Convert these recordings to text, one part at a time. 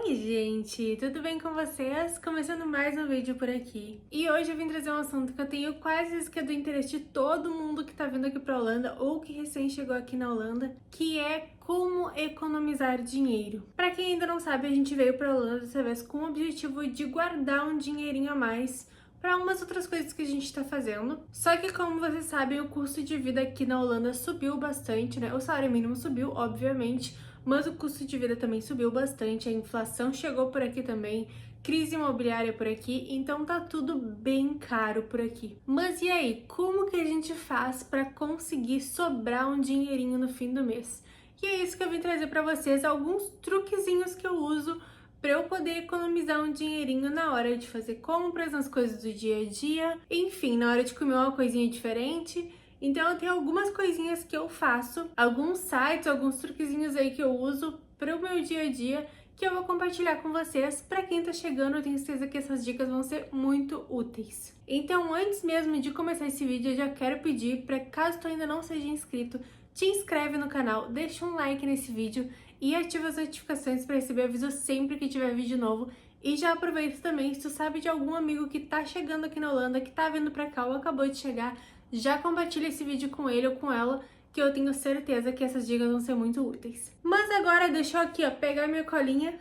Oi, gente! Tudo bem com vocês? Começando mais um vídeo por aqui. E hoje eu vim trazer um assunto que eu tenho quase certeza que é do interesse de todo mundo que tá vindo aqui pra Holanda ou que recém chegou aqui na Holanda, que é como economizar dinheiro. Pra quem ainda não sabe, a gente veio pra Holanda dessa vez com o objetivo de guardar um dinheirinho a mais para umas outras coisas que a gente tá fazendo. Só que, como vocês sabem, o custo de vida aqui na Holanda subiu bastante, né? O salário mínimo subiu, obviamente, mas o custo de vida também subiu bastante, a inflação chegou por aqui também, crise imobiliária por aqui, então tá tudo bem caro por aqui. Mas e aí, como que a gente faz para conseguir sobrar um dinheirinho no fim do mês? E é isso que eu vim trazer para vocês, alguns truquezinhos que eu uso para eu poder economizar um dinheirinho na hora de fazer compras, nas coisas do dia a dia, enfim, na hora de comer uma coisinha diferente. Então eu tenho algumas coisinhas que eu faço, alguns sites, alguns truquezinhos aí que eu uso para o meu dia a dia, que eu vou compartilhar com vocês. Para quem tá chegando, eu tenho certeza que essas dicas vão ser muito úteis. Então, antes mesmo de começar esse vídeo, eu já quero pedir para, caso tu ainda não seja inscrito, te inscreve no canal, deixa um like nesse vídeo e ativa as notificações para receber aviso sempre que tiver vídeo novo. E já aproveita também, se tu sabe de algum amigo que tá chegando aqui na Holanda, que tá vindo pra cá ou acabou de chegar, já compartilha esse vídeo com ele ou com ela, que eu tenho certeza que essas dicas vão ser muito úteis. Mas agora deixa eu aqui, ó, pegar minha colinha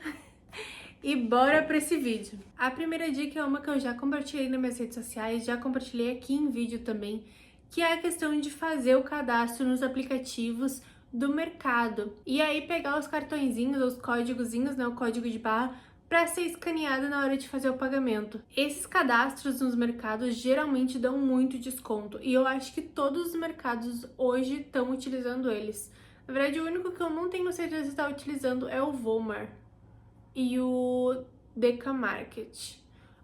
e bora pra esse vídeo. A primeira dica é uma que eu já compartilhei nas minhas redes sociais, já compartilhei aqui em vídeo também, que é a questão de fazer o cadastro nos aplicativos do mercado. E aí pegar os cartõezinhos, os códigozinhos, né, o código de barra, para ser escaneado na hora de fazer o pagamento. Esses cadastros nos mercados geralmente dão muito desconto e eu acho que todos os mercados hoje estão utilizando eles. Na verdade, o único que eu não tenho certeza de estar utilizando é o Walmart e o DK Market.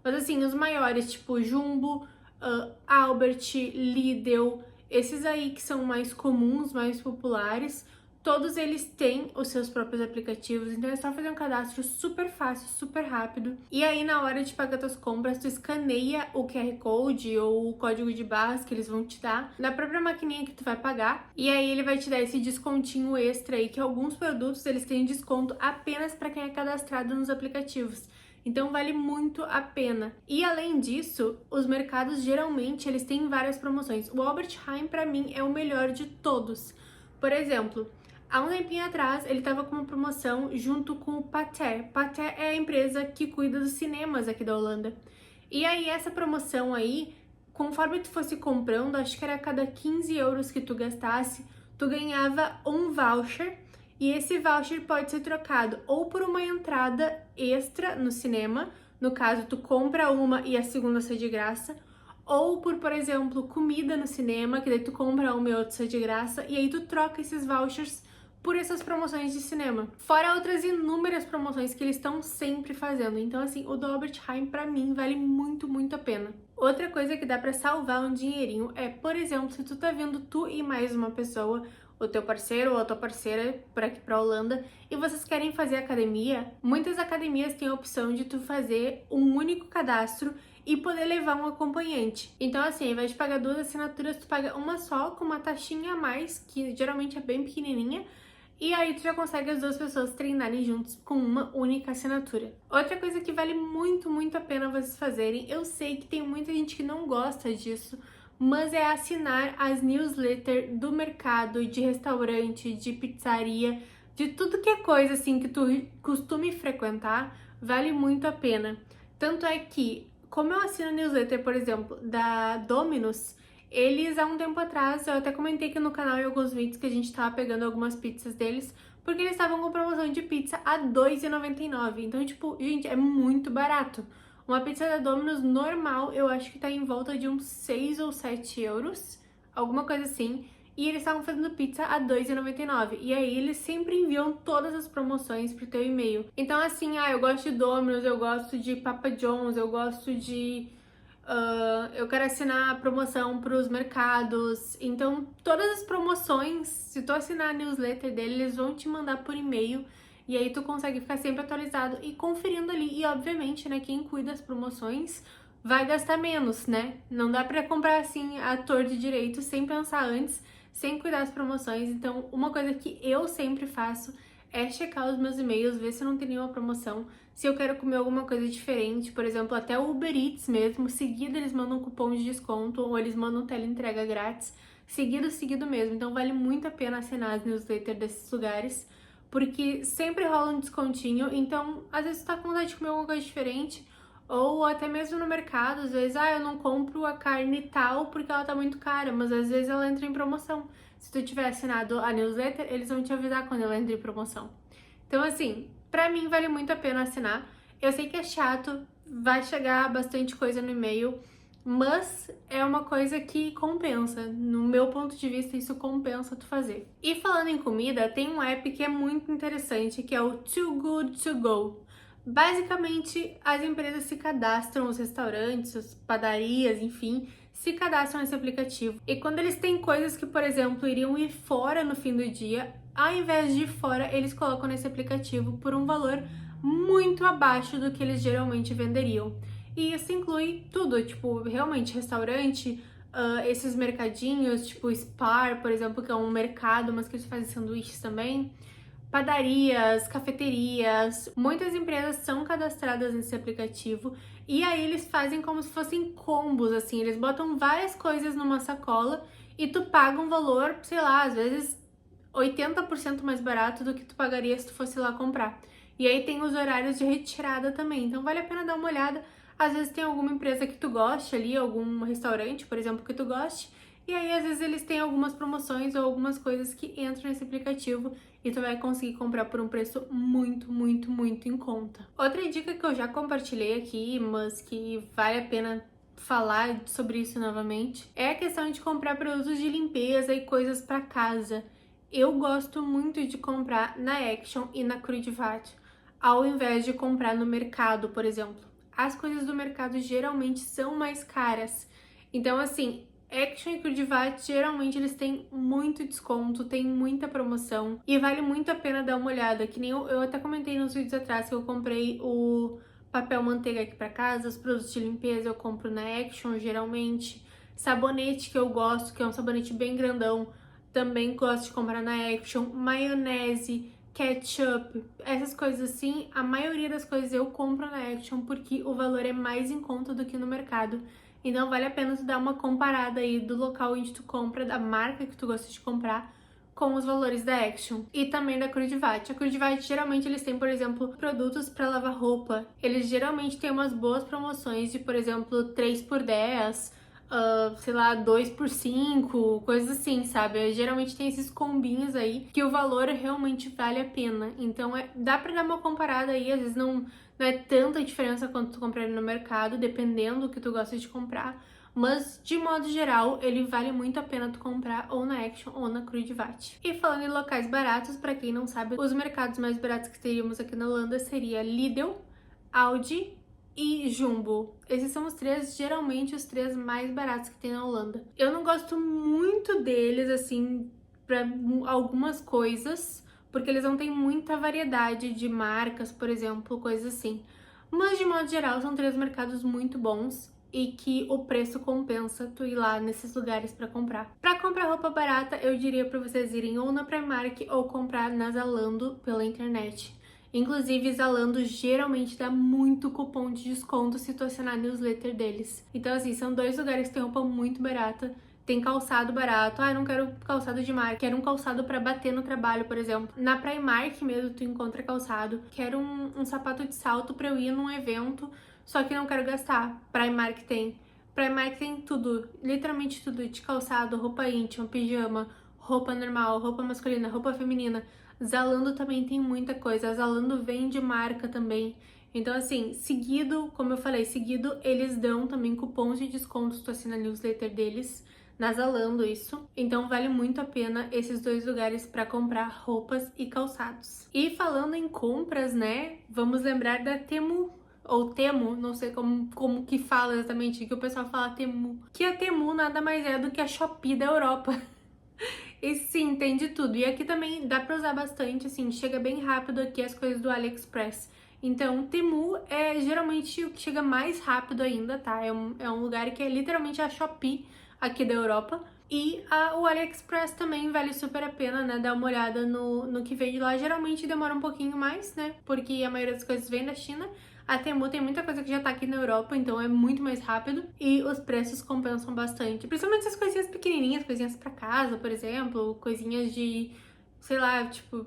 Mas assim, os maiores, tipo Jumbo, Albert, Lidl, esses aí que são mais comuns, mais populares, todos eles têm os seus próprios aplicativos, então é só fazer um cadastro super fácil, super rápido. E aí na hora de pagar suas compras, tu escaneia o QR Code ou o código de barras que eles vão te dar na própria maquininha que tu vai pagar. E aí ele vai te dar esse descontinho extra aí, que alguns produtos eles têm desconto apenas para quem é cadastrado nos aplicativos. Então vale muito a pena. E além disso, os mercados geralmente eles têm várias promoções. O Albert Heijn para mim é o melhor de todos. Por exemplo, há um tempinho atrás, ele estava com uma promoção junto com o Pathé. Pathé é a empresa que cuida dos cinemas aqui da Holanda. E aí, essa promoção aí, conforme tu fosse comprando, acho que era a cada 15 euros que tu gastasse, tu ganhava um voucher. E esse voucher pode ser trocado ou por uma entrada extra no cinema, no caso, tu compra uma e a segunda sai de graça, ou por exemplo, comida no cinema, que daí tu compra uma e outra sai de graça, e aí tu troca esses vouchers por essas promoções de cinema. Fora outras inúmeras promoções que eles estão sempre fazendo. Então, assim, o do Albert Heijn, pra mim, vale muito, muito a pena. Outra coisa que dá pra salvar um dinheirinho é, por exemplo, se tu tá vendo tu e mais uma pessoa, o teu parceiro ou a tua parceira por aqui pra Holanda, e vocês querem fazer academia, muitas academias têm a opção de tu fazer um único cadastro e poder levar um acompanhante. Então, assim, ao invés de pagar 2 assinaturas, tu paga uma só, com uma taxinha a mais, que geralmente é bem pequenininha, e aí tu já consegue as duas pessoas treinarem juntos com uma única assinatura. Outra coisa que vale muito, muito a pena vocês fazerem, eu sei que tem muita gente que não gosta disso, mas é assinar as newsletters do mercado, de restaurante, de pizzaria, de tudo que é coisa assim que tu costume frequentar, vale muito a pena. Tanto é que, como eu assino a newsletter, por exemplo, da Domino's, eles, há um tempo atrás, eu até comentei aqui no canal em alguns vídeos que a gente tava pegando algumas pizzas deles, porque eles estavam com promoção de pizza a R$ 2,99. Então, tipo, gente, é muito barato. Uma pizza da Domino's normal, eu acho que tá em volta de uns 6 ou 7 euros, alguma coisa assim. E eles estavam fazendo pizza a R$ 2,99. E aí eles sempre enviam todas as promoções pro teu e-mail. Então, assim, eu gosto de Domino's, eu gosto de Papa John's, eu gosto de... eu quero assinar a promoção para os mercados. Então, todas as promoções, se tu assinar a newsletter dele, eles vão te mandar por e-mail. E aí tu consegue ficar sempre atualizado e conferindo ali. E obviamente, né, quem cuida das promoções vai gastar menos, né? Não dá pra comprar assim à torta e direito, sem pensar antes, sem cuidar das promoções. Então, uma coisa que eu sempre faço é checar os meus e-mails, ver se não tem nenhuma promoção, se eu quero comer alguma coisa diferente, por exemplo, até o Uber Eats mesmo, seguido eles mandam um cupom de desconto ou eles mandam teleentrega grátis, seguido mesmo. Então vale muito a pena assinar as newsletters desses lugares, porque sempre rola um descontinho, então às vezes tu tá com vontade de comer alguma coisa diferente, ou até mesmo no mercado, às vezes, eu não compro a carne tal porque ela tá muito cara, mas às vezes ela entra em promoção. Se tu tiver assinado a newsletter, eles vão te avisar quando ela entra em promoção. Então, assim, pra mim vale muito a pena assinar. Eu sei que é chato, vai chegar bastante coisa no e-mail, mas é uma coisa que compensa. No meu ponto de vista, isso compensa tu fazer. E falando em comida, tem um app que é muito interessante, que é o Too Good To Go. Basicamente, as empresas se cadastram, os restaurantes, as padarias, enfim, se cadastram nesse aplicativo. E quando eles têm coisas que, por exemplo, iriam ir fora no fim do dia, ao invés de ir fora, eles colocam nesse aplicativo por um valor muito abaixo do que eles geralmente venderiam. E isso inclui tudo, tipo, realmente restaurante, esses mercadinhos, tipo Spar, por exemplo, que é um mercado, mas que eles fazem sanduíches também, padarias, cafeterias, muitas empresas são cadastradas nesse aplicativo e aí eles fazem como se fossem combos, assim, eles botam várias coisas numa sacola e tu paga um valor, sei lá, às vezes 80% mais barato do que tu pagaria se tu fosse lá comprar. E aí tem os horários de retirada também, então vale a pena dar uma olhada. Às vezes tem alguma empresa que tu goste ali, algum restaurante, por exemplo, que tu goste, e aí às vezes eles têm algumas promoções ou algumas coisas que entram nesse aplicativo e tu vai conseguir comprar por um preço muito em conta. Outra dica que eu já compartilhei aqui, mas que vale a pena falar sobre isso novamente, é a questão de comprar produtos de limpeza e coisas para casa. Eu gosto muito de comprar na Action e na Crudivate, ao invés de comprar no mercado, por exemplo. As coisas do mercado geralmente são mais caras. Então, assim, Action e Crudivate, geralmente eles têm muito desconto, tem muita promoção e vale muito a pena dar uma olhada, que nem eu até comentei nos vídeos atrás que eu comprei o papel manteiga aqui pra casa, os produtos de limpeza eu compro na Action geralmente, sabonete que eu gosto, que é um sabonete bem grandão, também gosto de comprar na Action, maionese, ketchup, essas coisas assim, a maioria das coisas eu compro na Action porque o valor é mais em conta do que no mercado. Então vale a pena tu dar uma comparada aí do local onde tu compra, da marca que tu gosta de comprar, com os valores da Action e também da Crudivate. A Crudivate geralmente eles têm, por exemplo, produtos para lavar roupa. Eles geralmente têm umas boas promoções de, por exemplo, 3 por 10, sei lá, 2 por 5, coisas assim, sabe? Geralmente tem esses combinhos aí que o valor realmente vale a pena. Então dá pra dar uma comparada aí, às vezes não é tanta diferença quanto tu comprar no mercado, dependendo do que tu gosta de comprar. Mas, de modo geral, ele vale muito a pena tu comprar ou na Action ou na Crudivate. E falando em locais baratos, pra quem não sabe, os mercados mais baratos que teríamos aqui na Holanda seria Lidl, Aldi e Jumbo. Esses são os três, geralmente, os três mais baratos que tem na Holanda. Eu não gosto muito deles, assim, pra algumas coisas, porque eles não têm muita variedade de marcas, por exemplo, coisas assim. Mas, de modo geral, são três mercados muito bons e que o preço compensa tu ir lá nesses lugares pra comprar. Pra comprar roupa barata, eu diria pra vocês irem ou na Primark ou comprar na Zalando pela internet. Inclusive, Zalando geralmente dá muito cupom de desconto se tu assinar a newsletter deles. Então, assim, são dois lugares que tem roupa muito barata. Tem calçado barato. Ah, eu não quero calçado de marca. Quero um calçado pra bater no trabalho, por exemplo. Na Primark mesmo tu encontra calçado. Quero um sapato de salto pra eu ir num evento, só que não quero gastar. Primark tem. Primark tem tudo, literalmente tudo. De calçado, roupa íntima, pijama, roupa normal, roupa masculina, roupa feminina. Zalando também tem muita coisa. A Zalando vende marca também. Então, assim, seguido, como eu falei, seguido eles dão também cupons de desconto se tu assina a newsletter deles. Na Zalando isso, então vale muito a pena esses dois lugares para comprar roupas e calçados. E falando em compras, né, vamos lembrar da Temu, ou Temu, não sei como que fala exatamente, que o pessoal fala Temu, que a Temu nada mais é do que a Shopee da Europa. E sim, tem de tudo, e aqui também dá pra usar bastante, assim, chega bem rápido aqui as coisas do AliExpress. Então, Temu é geralmente o que chega mais rápido ainda, tá? É um lugar que é literalmente a Shopee aqui da Europa. O AliExpress também vale super a pena, né, dar uma olhada no que vem de lá. Geralmente demora um pouquinho mais, né, porque a maioria das coisas vem da China. A Temu tem muita coisa que já tá aqui na Europa, então é muito mais rápido e os preços compensam bastante. Principalmente essas coisinhas pequenininhas, coisinhas pra casa, por exemplo, coisinhas de, sei lá, tipo,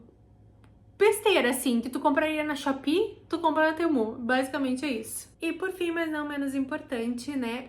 besteira, assim, que tu compraria na Shopee, tu compra na Temu. Basicamente é isso. E por fim, mas não menos importante, né,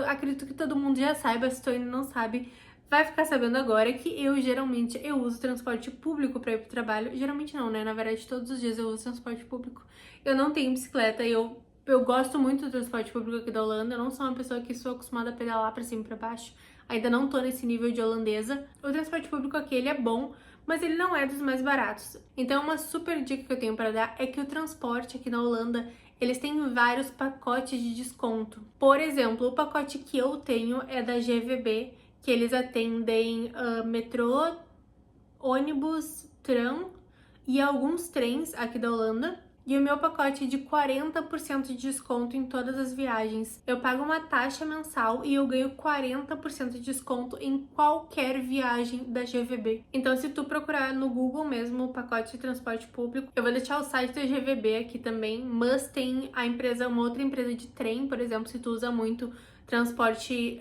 acredito que todo mundo já saiba, se tu ainda não sabe, vai ficar sabendo agora que geralmente eu uso transporte público pra ir pro trabalho. Geralmente não, né? Na verdade, todos os dias eu uso transporte público. Eu não tenho bicicleta e eu gosto muito do transporte público aqui da Holanda. Eu não sou uma pessoa que sou acostumada a pedalar pra cima e pra baixo. Ainda não tô nesse nível de holandesa. O transporte público aqui, ele é bom, mas ele não é dos mais baratos. Então, uma super dica que eu tenho para dar é que o transporte aqui na Holanda, eles têm vários pacotes de desconto. Por exemplo, o pacote que eu tenho é da GVB, que eles atendem metrô, ônibus, tram e alguns trens aqui da Holanda. E o meu pacote é de 40% de desconto em todas as viagens. Eu pago uma taxa mensal e eu ganho 40% de desconto em qualquer viagem da GVB. Então, se tu procurar no Google mesmo o pacote de transporte público, eu vou deixar o site da GVB aqui também, mas tem a empresa, uma outra empresa de trem, por exemplo, se tu usa muito transporte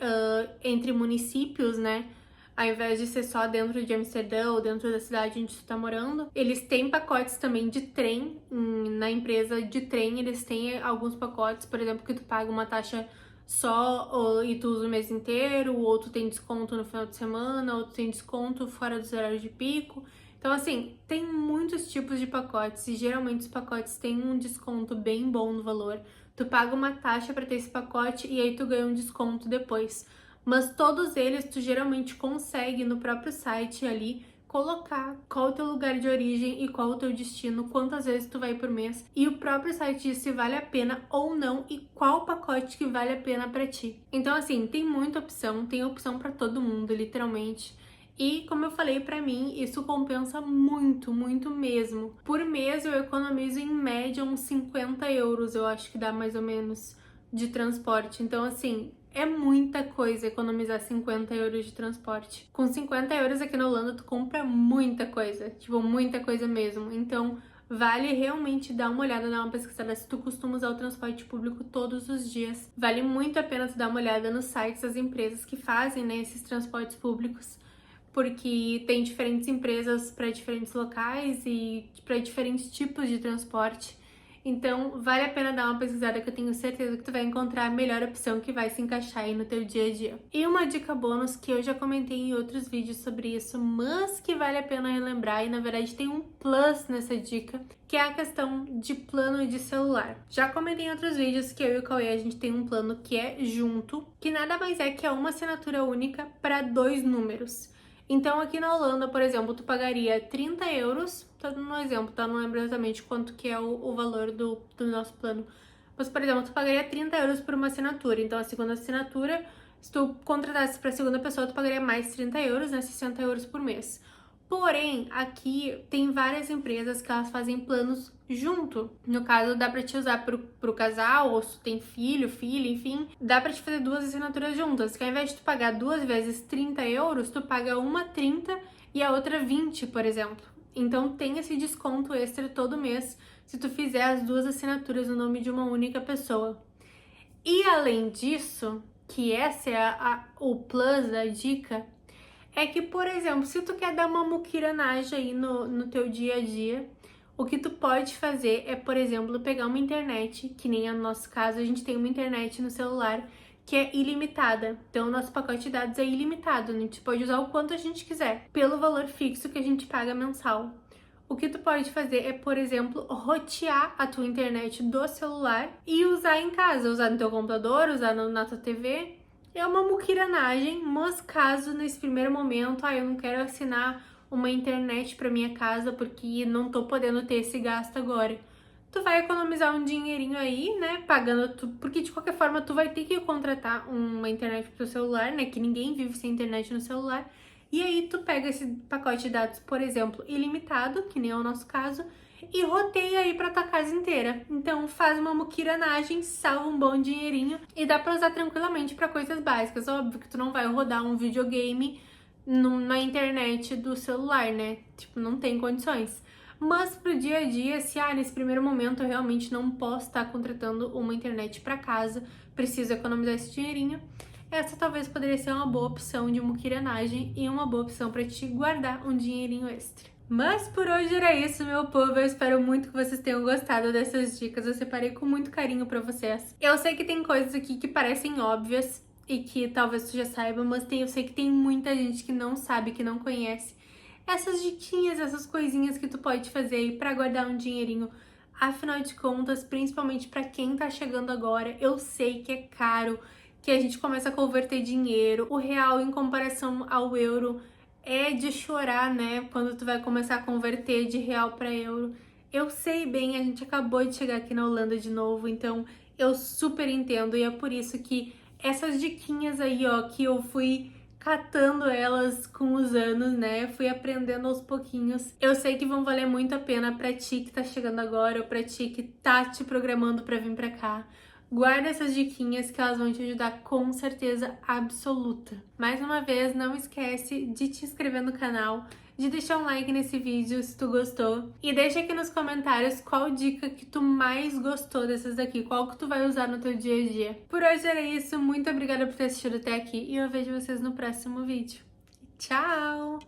entre municípios, né? Ao invés de ser só dentro de Amsterdã ou dentro da cidade onde tu tá morando, eles têm pacotes também de trem. Na empresa de trem, eles têm alguns pacotes, por exemplo, que tu paga uma taxa só e tu usa o mês inteiro, ou tu tem desconto no final de semana, ou tu tem desconto fora dos horários de pico. Então, assim, tem muitos tipos de pacotes e geralmente os pacotes têm um desconto bem bom no valor. Tu paga uma taxa para ter esse pacote e aí tu ganha um desconto depois. Mas todos eles tu geralmente consegue no próprio site ali colocar qual o teu lugar de origem e qual o teu destino, quantas vezes tu vai por mês, e o próprio site diz se vale a pena ou não e qual pacote que vale a pena para ti. Então assim, tem muita opção, tem opção para todo mundo, literalmente. E como eu falei, pra mim, isso compensa muito, muito mesmo. Por mês eu economizo em média uns 50 euros, eu acho que dá mais ou menos, de transporte. Então assim, é muita coisa economizar 50 euros de transporte. Com 50 euros aqui na Holanda, tu compra muita coisa. Tipo, muita coisa mesmo. Então, vale realmente dar uma olhada, dar uma pesquisada se tu costuma usar o transporte público todos os dias. Vale muito a pena tu dar uma olhada nos sites das empresas que fazem, né, esses transportes públicos. Porque tem diferentes empresas para diferentes locais e para diferentes tipos de transporte. Então, vale a pena dar uma pesquisada que eu tenho certeza que tu vai encontrar a melhor opção que vai se encaixar aí no teu dia a dia. E uma dica bônus que eu já comentei em outros vídeos sobre isso, mas que vale a pena relembrar, e na verdade tem um plus nessa dica, que é a questão de plano de celular. Já comentei em outros vídeos que eu e o Cauê, a gente tem um plano que é junto, que nada mais é que é uma assinatura única para 2 números. Então, aqui na Holanda, por exemplo, tu pagaria 30 euros, tô dando um exemplo, tá? Não lembro exatamente quanto que é o valor do nosso plano. Mas, por exemplo, tu pagaria 30 euros por uma assinatura. Então, a segunda assinatura, se tu contratasse pra segunda pessoa, tu pagaria mais 30 euros, né? 60 euros por mês. Porém, aqui tem várias empresas que elas fazem planos junto. No caso, dá pra te usar pro casal, ou se tu tem filho, filha, enfim, dá pra te fazer 2 assinaturas juntas. Que ao invés de tu pagar 2 vezes 30 euros, tu paga uma 30 e a outra 20, por exemplo. Então tem esse desconto extra todo mês se tu fizer as 2 assinaturas no nome de uma única pessoa. E além disso, que essa é o plus da dica, é que, por exemplo, se tu quer dar uma muquiranagem aí no teu dia a dia, o que tu pode fazer é, por exemplo, pegar uma internet, que nem é no nosso caso, a gente tem uma internet no celular que é ilimitada. Então, o nosso pacote de dados é ilimitado, a gente pode usar o quanto a gente quiser, pelo valor fixo que a gente paga mensal. O que tu pode fazer é, por exemplo, rotear a tua internet do celular e usar em casa, usar no teu computador, usar na tua TV. É uma muquiranagem, mas caso nesse primeiro momento, eu não quero assinar uma internet para minha casa porque não tô podendo ter esse gasto agora. Tu vai economizar um dinheirinho aí, né, pagando porque de qualquer forma tu vai ter que contratar uma internet pro teu celular, né, que ninguém vive sem internet no celular. E aí tu pega esse pacote de dados, por exemplo, ilimitado, que nem é o nosso caso, e roteia aí pra tua casa inteira. Então faz uma muquiranagem, salva um bom dinheirinho e dá pra usar tranquilamente pra coisas básicas. Óbvio que tu não vai rodar um videogame na internet do celular, né? Tipo, não tem condições. Mas pro dia a dia, se nesse primeiro momento eu realmente não posso estar contratando uma internet para casa, preciso economizar esse dinheirinho, essa talvez poderia ser uma boa opção de muquiranagem e uma boa opção para te guardar um dinheirinho extra. Mas por hoje era isso, meu povo. Eu espero muito que vocês tenham gostado dessas dicas. Eu separei com muito carinho para vocês. Eu sei que tem coisas aqui que parecem óbvias e que talvez tu já saiba, mas eu sei que tem muita gente que não sabe, que não conhece essas diquinhas, essas coisinhas que tu pode fazer aí pra guardar um dinheirinho. Afinal de contas, principalmente pra quem tá chegando agora, eu sei que é caro, que a gente começa a converter dinheiro. O real em comparação ao euro é de chorar, né? Quando tu vai começar a converter de real pra euro. Eu sei bem, a gente acabou de chegar aqui na Holanda de novo, então eu super entendo e é por isso que essas diquinhas aí, ó, que eu fui catando elas com os anos, né? Fui aprendendo aos pouquinhos. Eu sei que vão valer muito a pena pra ti que tá chegando agora ou pra ti que tá te programando pra vir pra cá. Guarda essas diquinhas que elas vão te ajudar com certeza absoluta. Mais uma vez, não esquece de te inscrever no canal, de deixar um like nesse vídeo se tu gostou e deixa aqui nos comentários qual dica que tu mais gostou dessas daqui, qual que tu vai usar no teu dia a dia. Por hoje era isso, muito obrigada por ter assistido até aqui e eu vejo vocês no próximo vídeo. Tchau!